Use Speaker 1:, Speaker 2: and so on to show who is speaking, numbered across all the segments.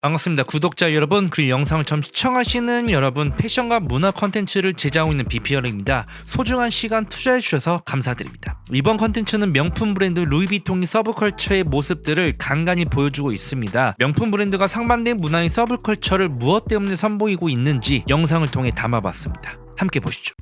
Speaker 1: 반갑습니다. 구독자 여러분, 그리고 영상을 처음 시청하시는 여러분, 패션과 문화 컨텐츠를 제작하고 있는 비피어링입니다. 소중한 시간 투자해주셔서 감사드립니다. 이번 컨텐츠는 명품 브랜드 루이비통이 서브컬처의 모습들을 간간히 보여주고 있습니다. 명품 브랜드가 상반된 문화의 서브컬처를 무엇 때문에 선보이고 있는지 영상을 통해 담아봤습니다. 함께 보시죠.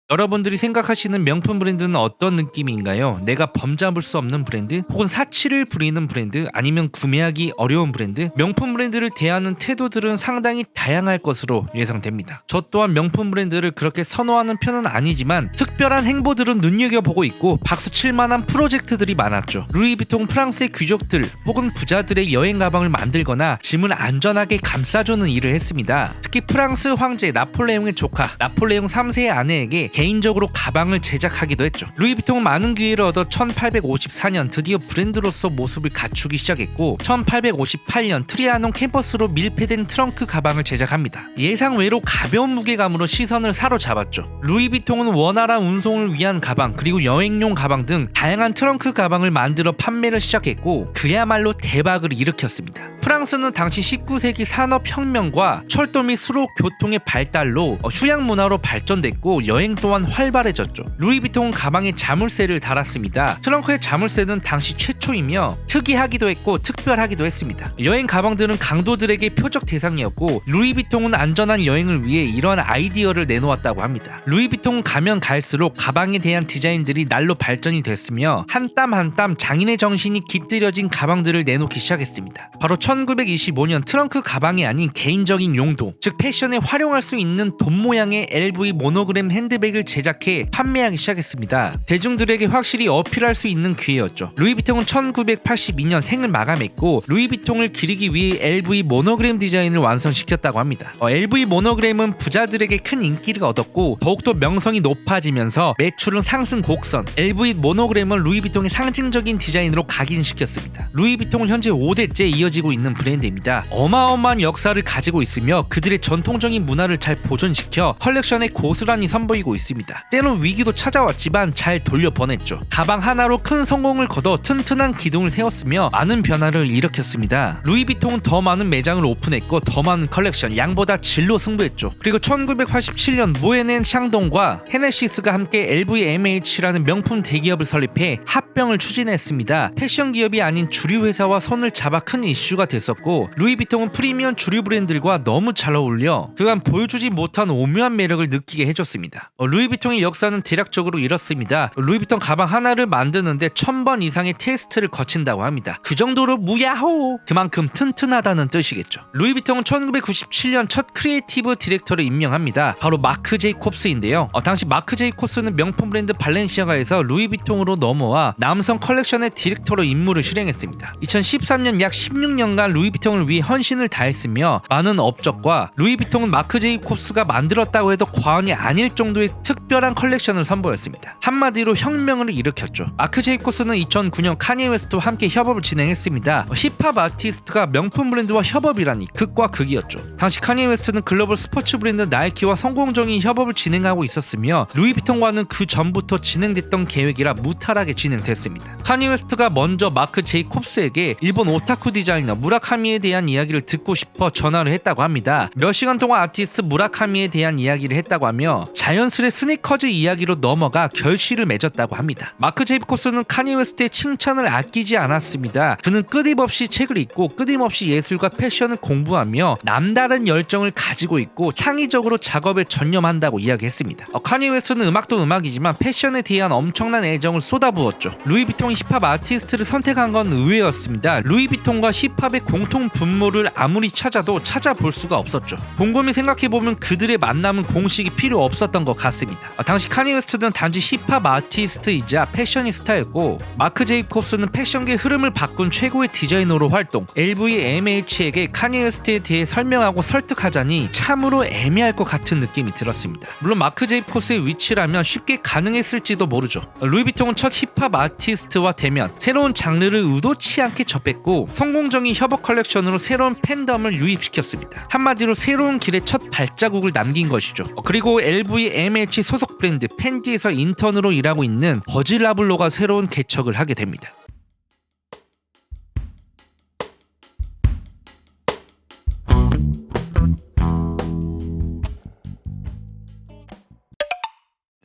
Speaker 1: 여러분들이 생각하시는 명품 브랜드는 어떤 느낌인가요? 내가 범잡을 수 없는 브랜드? 혹은 사치를 부리는 브랜드? 아니면 구매하기 어려운 브랜드? 명품 브랜드를 대하는 태도들은 상당히 다양할 것으로 예상됩니다. 저 또한 명품 브랜드를 그렇게 선호하는 편은 아니지만 특별한 행보들은 눈여겨보고 있고 박수 칠만한 프로젝트들이 많았죠. 루이비통 프랑스의 귀족들 혹은 부자들의 여행 가방을 만들거나 짐을 안전하게 감싸주는 일을 했습니다. 특히 프랑스 황제 나폴레옹의 조카 나폴레옹 3세의 아내에게 개인적으로 가방을 제작하기도 했죠. 루이비통은 많은 기회를 얻어 1854년 드디어 브랜드로서 모습을 갖추기 시작했고 1858년 트리아논 캠퍼스로 밀폐된 트렁크 가방을 제작합니다. 예상외로 가벼운 무게감으로 시선을 사로잡았죠. 루이비통은 원활한 운송을 위한 가방 그리고 여행용 가방 등 다양한 트렁크 가방을 만들어 판매를 시작했고 그야말로 대박을 일으켰습니다. 프랑스는 당시 19세기 산업혁명과 철도 및 수로 교통의 발달로 휴양 문화로 발전됐고 여행 또한 활발해졌죠. 루이비통은 가방에 자물쇠를 달았습니다. 트렁크의 자물쇠는 당시 최초이며 특이하기도 했고 특별하기도 했습니다. 여행 가방들은 강도들에게 표적 대상이었고 루이비통은 안전한 여행을 위해 이러한 아이디어를 내놓았다고 합니다. 루이비통은 가면 갈수록 가방에 대한 디자인들이 날로 발전이 됐으며 한 땀 한 땀 장인의 정신이 깃들여진 가방들을 내놓기 시작했습니다. 바로 1925년 트렁크 가방이 아닌 개인적인 용도, 즉 패션에 활용할 수 있는 돈 모양의 LV 모노그램 핸드백을 제작해 판매하기 시작했습니다. 대중들에게 확실히 어필할 수 있는 기회였죠. 루이비통은 1982년 생을 마감했고 루이비통을 기리기 위해 LV 모노그램 디자인을 완성시켰다고 합니다. LV 모노그램은 부자들에게 큰 인기를 얻었고 더욱더 명성이 높아지면서 매출은 상승 곡선. LV 모노그램은 루이비통의 상징적인 디자인으로 각인시켰습니다. 루이비통은 현재 5대째 이어지고 있는 브랜드입니다. 어마어마한 역사를 가지고 있으며 그들의 전통적인 문화를 잘 보존시켜 컬렉션에 고스란히 선보이고 있습니다. 때론 위기도 찾아왔지만 잘 돌려보냈죠. 가방 하나로 큰 성공을 거둬 튼튼한 기둥을 세웠으며 많은 변화를 일으켰습니다. 루이비통은 더 많은 매장을 오픈했고 더 많은 컬렉션, 양보다 질로 승부했죠. 그리고 1987년 모에넨 샹동과 헤네시스가 함께 LVMH라는 명품 대기업을 설립해 합병을 추진했습니다. 패션 기업이 아닌 주류 회사와 손을 잡아 큰 이슈가 됐었고 루이비통은 프리미엄 주류 브랜드들과 너무 잘 어울려 그간 보여주지 못한 오묘한 매력을 느끼게 해줬습니다. 루이비통의 역사는 대략적으로 이렇습니다. 루이비통 가방 하나를 만드는데 1000번 이상의 테스트를 거친다고 합니다. 그 정도로 무야호! 그만큼 튼튼하다는 뜻이겠죠. 루이비통은 1997년 첫 크리에이티브 디렉터를 임명합니다. 바로 마크 제이콥스인데요. 당시 마크 제이콥스는 명품 브랜드 발렌시아가에서 루이비통으로 넘어와 남성 컬렉션의 디렉터로 임무를 실행했습니다. 2013년 약 16년간 루이비통을 위해 헌신을 다했으며 많은 업적과 루이비통은 마크 제이콥스가 만들었다고 해도 과언이 아닐 정도의 특별한 컬렉션을 선보였습니다. 한마디로 혁명을 일으켰죠. 마크 제이콥스는 2009년 카니에 웨스트와 함께 협업을 진행했습니다. 힙합 아티스트가 명품 브랜드와 협업이라니 극과 극이었죠. 당시 카니에 웨스트는 글로벌 스포츠 브랜드 나이키와 성공적인 협업을 진행하고 있었으며 루이비통과는 그 전부터 진행됐던 계획이라 무탈하게 진행됐습니다. 카니에 웨스트가 먼저 마크 제이콥스에게 일본 오타쿠 디자이너 무라카미에 대한 이야기를 듣고 싶어 전화를 했다고 합니다. 몇 시간 동안 아티스트 무라카미에 대한 이야기를 했다고 하며 자연스레 스니커즈 이야기로 넘어가 결실을 맺었다고 합니다. 마크 제이콥스는 카니에 웨스트의 칭찬을 아끼지 않았습니다. 그는 끊임없이 책을 읽고 끊임없이 예술과 패션을 공부하며 남다른 열정을 가지고 있고 창의적으로 작업에 전념한다고 이야기했습니다. 카니에 웨스트는 음악도 음악이지만 패션에 대한 엄청난 애정을 쏟아부었죠. 루이비통이 힙합 아티스트를 선택한 건 의외였습니다. 루이비통과 힙합의 공통 분모를 아무리 찾아도 찾아볼 수가 없었죠. 곰곰이 생각해보면 그들의 만남은 공식이 필요 없었던 것 같습니다. 당시 카니에 웨스트는 단지 힙합 아티스트이자 패셔니스타였고 마크 제이콥스는 패션계의 흐름을 바꾼 최고의 디자이너로 활동. LVMH에게 카니에 웨스트에 대해 설명하고 설득하자니 참으로 애매할 것 같은 느낌이 들었습니다. 물론 마크 제이콥스의 위치라면 쉽게 가능했을지도 모르죠. 루이비통은 첫 힙합 아티스트와 대면 새로운 장르를 의도치 않게 접했고 성공적인 협업 협업 컬렉션으로 새로운 팬덤을 유입시켰습니다. 한마디로 새로운 길의 첫 발자국을 남긴 것이죠. 그리고 LVMH 소속 브랜드 팬디에서 인턴으로 일하고 있는 버질라블로가 새로운 개척을 하게 됩니다.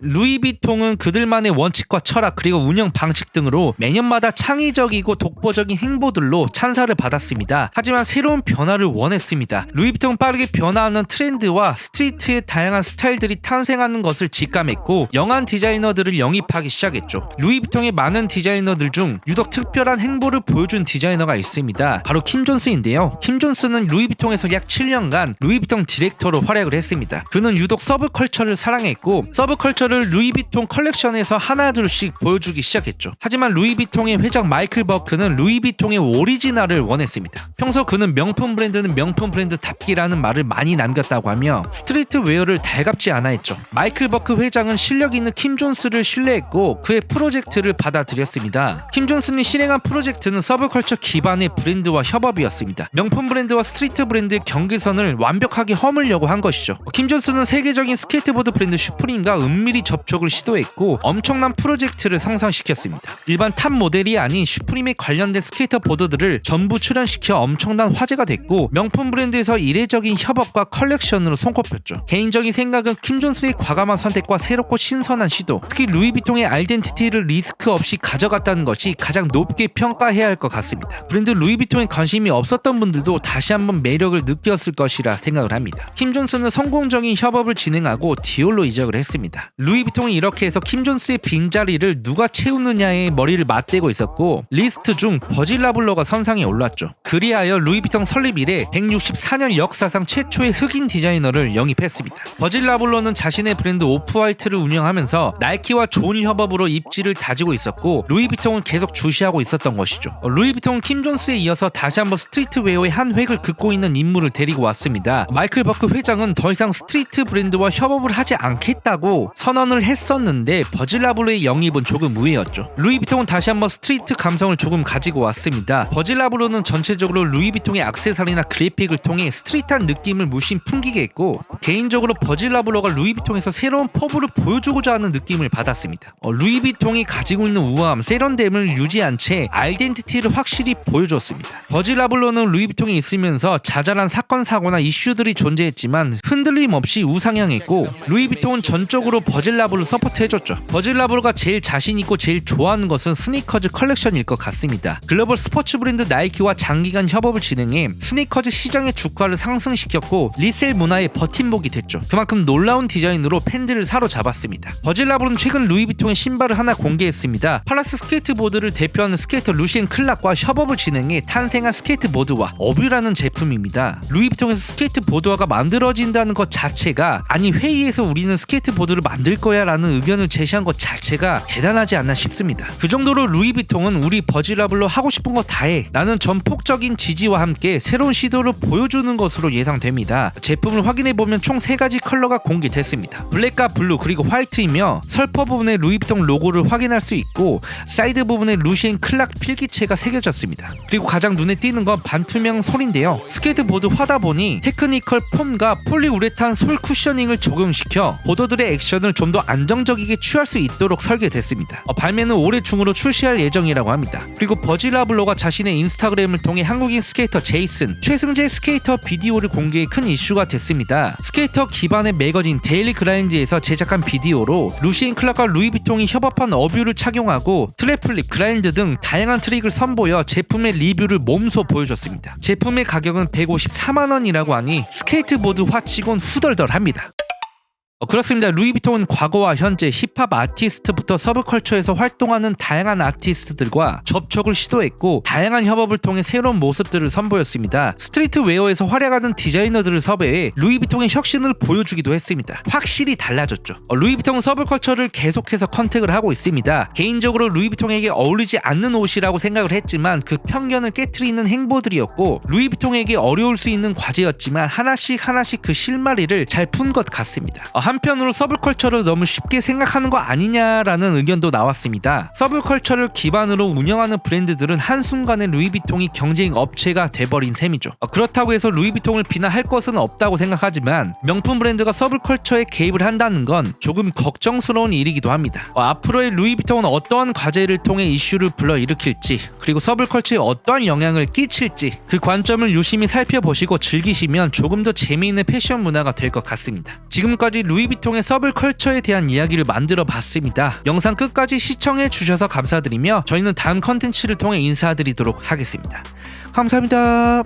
Speaker 1: 루이비통은 그들만의 원칙과 철학 그리고 운영 방식 등으로 매년마다 창의적이고 독보적인 행보들로 찬사를 받았습니다. 하지만 새로운 변화를 원했습니다. 루이비통은 빠르게 변화하는 트렌드와 스트리트의 다양한 스타일들이 탄생하는 것을 직감했고 영한 디자이너들을 영입하기 시작했죠. 루이비통의 많은 디자이너들 중 유독 특별한 행보를 보여준 디자이너가 있습니다. 바로 킴 존스인데요. 킴 존스는 루이비통에서 약 7년간 루이비통 디렉터로 활약을 했습니다. 그는 유독 서브컬처를 사랑했고 서브컬처를 루이비통 컬렉션에서 하나둘씩 보여주기 시작했죠. 하지만 루이비통의 회장 마이클 버크는 루이비통의 오리지널을 원했습니다. 평소 그는 명품 브랜드는 명품 브랜드답기라는 말을 많이 남겼다고 하며 스트리트 웨어를 달갑지 않아 했죠. 마이클 버크 회장은 실력 있는 킴 존스를 신뢰했고 그의 프로젝트를 받아들였습니다. 킴 존슨이 실행한 프로젝트는 서브컬처 기반의 브랜드와 협업이었습니다. 명품 브랜드와 스트리트 브랜드의 경계선을 완벽하게 허물려고 한 것이죠. 킴 존슨은 세계적인 스케이트보드 브랜드 슈프림과 은밀히 접촉을 시도했고 엄청난 프로젝트를 상상시켰습니다. 일반 탑 모델이 아닌 슈프림에 관련된 스케이터 보드들을 전부 출연시켜 엄청난 화제가 됐고 명품 브랜드에서 이례적인 협업과 컬렉션으로 손꼽혔죠. 개인적인 생각은 킴 존스의 과감한 선택과 새롭고 신선한 시도, 특히 루이비통의 아이덴티티를 리스크 없이 가져갔다는 것이 가장 높게 평가해야 할 것 같습니다. 브랜드 루이비통에 관심이 없었던 분들도 다시 한번 매력을 느꼈을 것이라 생각을 합니다. 킴 존스는 성공적인 협업을 진행하고 디올로 이적을 했습니다. 루이비통이 이렇게 해서 킴 존스의 빈자리를 누가 채우느냐에 머리를 맞대고 있었고 리스트 중 버질라블로가 선상에 올랐죠. 그리하여 루이비통 설립 이래 164년 역사상 최초의 흑인 디자이너를 영입했습니다. 버질라블로는 자신의 브랜드 오프화이트를 운영하면서 나이키와 좋은 협업으로 입지를 다지고 있었고 루이비통은 계속 주시하고 있었던 것이죠. 루이비통은 킴 존스에 이어서 다시 한번 스트리트웨어의 한 획을 긋고 있는 인물을 데리고 왔습니다. 마이클 버크 회장은 더 이상 스트리트 브랜드와 협업을 하지 않겠다고 선언을 했었는데 버질라블로의 영입은 조금 의외였죠. 루이비통은 다시 한번 스트리트 감성을 조금 가지고 왔습니다. 버질라블로는 전체적으로 루이비통의 액세서리나 그래픽을 통해 스트리트한 느낌을 물씬 풍기게 했고 개인적으로 버질라블로가 루이비통에서 새로운 포부를 보여주고자 하는 느낌을 받았습니다. 루이비통이 가지고 있는 우아함, 세련됨을 유지한 채 아이덴티티를 확실히 보여줬습니다. 버질라블로는 루이비통에 있으면서 자잘한 사건 사고나 이슈들이 존재했지만 흔들림 없이 우상향했고 루이비통은 전적으로 버질라블로 서포트해줬죠. 버질라블로가 제일 자신있고 제일 좋아하는 것은 스니커즈 컬렉션일 것 같습니다. 글로벌 스포츠 브랜드 나이키와 장기간 협업을 진행해 스니커즈 시장의 주가를 상승시켰고 리셀 문화의 버팀목이 됐죠. 그만큼 놀라운 디자인으로 팬들을 사로잡았습니다. 버질라블로는 최근 루이비통의 신발을 하나 공개했습니다. 팔라스 스케이트보드를 대표하는 스케이터 루시엔 클락과 협업을 진행해 탄생한 스케이트보드와 어뷰라는 제품입니다. 루이비통에서 스케이트보드화가 만들어진다는 것 자체가 아니 회의에서 우리는 스케이트보드를 만들 거야 라는 의견을 제시한 것 자체가 대단하지 않나 싶습니다. 그 정도로 루이비통은 우리 버질라블로 하고 싶은 거 다 해 라는 전폭적인 지지와 함께 새로운 시도를 보여주는 것으로 예상됩니다. 제품을 확인해보면 총 3가지 컬러가 공개됐습니다. 블랙과 블루 그리고 화이트이며 설퍼 부분에 루이비통 로고를 확인할 수 있고 사이드 부분에 루시엔 클락 필기체가 새겨졌습니다. 그리고 가장 눈에 띄는 건 반투명 솔인데요. 스케이트보드 화다 보니 테크니컬 폼과 폴리우레탄 솔 쿠셔닝을 적용시켜 보더들의 액션을 좀 더 안정적이게 취할 수 있도록 설계됐습니다. 발매는 올해 중으로 출시할 예정이라고 합니다. 그리고 버질라블로가 자신의 인스타그램을 통해 한국인 스케이터 제이슨, 최승재 스케이터 비디오를 공개해 큰 이슈가 됐습니다. 스케이터 기반의 매거진 데일리 그라인드에서 제작한 비디오로 루시엔 클락과 루이비통이 협업한 어뷰를 착용하고 트랩플립, 그라인드 등 다양한 트릭을 선보여 제품의 리뷰를 몸소 보여줬습니다. 제품의 가격은 154만원이라고 하니 스케이트보드 화치곤 후덜덜합니다. 그렇습니다. 루이비통은 과거와 현재 힙합 아티스트부터 서브컬처에서 활동하는 다양한 아티스트들과 접촉을 시도했고 다양한 협업을 통해 새로운 모습들을 선보였습니다. 스트리트 웨어에서 활약하는 디자이너들을 섭외해 루이비통의 혁신을 보여주기도 했습니다. 확실히 달라졌죠. 루이비통은 서브컬처를 계속해서 컨택을 하고 있습니다. 개인적으로 루이비통에게 어울리지 않는 옷이라고 생각을 했지만 그 편견을 깨트리는 행보들이었고 루이비통에게 어려울 수 있는 과제였지만 하나씩 그 실마리를 잘 푼 것 같습니다. 한편으로 서브컬처를 너무 쉽게 생각하는 거 아니냐라는 의견도 나왔습니다. 서브컬처를 기반으로 운영하는 브랜드들은 한순간에 루이비통이 경쟁 업체가 돼버린 셈이죠. 그렇다고 해서 루이비통을 비난할 것은 없다고 생각하지만 명품 브랜드가 서브컬처에 개입을 한다는 건 조금 걱정스러운 일이기도 합니다. 앞으로의 루이비통은 어떠한 과제를 통해 이슈를 불러일으킬지, 그리고 서브컬처에 어떠한 영향을 끼칠지 그 관점을 유심히 살펴보시고 즐기시면 조금 더 재미있는 패션 문화가 될 것 같습니다. 지금까지 루이비통의 서브컬처에 대한 이야기를 만들어 봤습니다. 영상 끝까지 시청해 주셔서 감사드리며 저희는 다음 컨텐츠를 통해 인사드리도록 하겠습니다. 감사합니다.